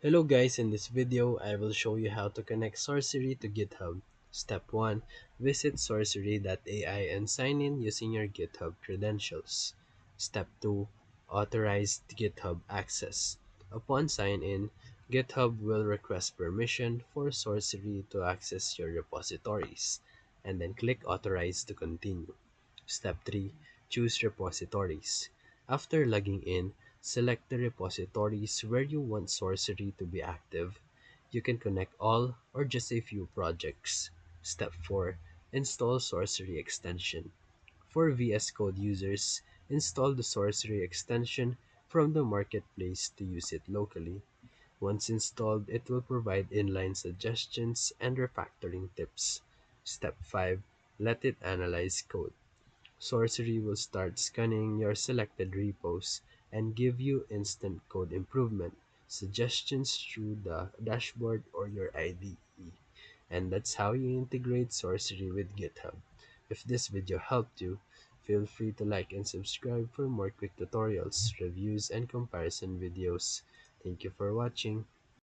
Hello guys, in this video I will show you how to connect Sorcery to GitHub. Step 1. Visit sorcery.ai and sign in using your GitHub credentials. Step 2. Authorize GitHub access. Upon sign in, GitHub will request permission for Sorcery to access your repositories, and then click Authorize to continue. Step 3. Choose repositories. After logging in, select the repositories where you want Sorcery to be active. You can connect all or just a few projects. Step 4. Install Sorcery extension. For VS Code users, install the Sorcery extension from the marketplace to use it locally. Once installed, it will provide inline suggestions and refactoring tips. Step 5. Let it analyze code. Sorcery will start scanning your selected repos and give you instant code improvement suggestions through the dashboard or your IDE. And that's how you integrate Sorcery with GitHub. If this video helped you, feel free to like and subscribe for more quick tutorials, reviews, and comparison videos. Thank you for watching.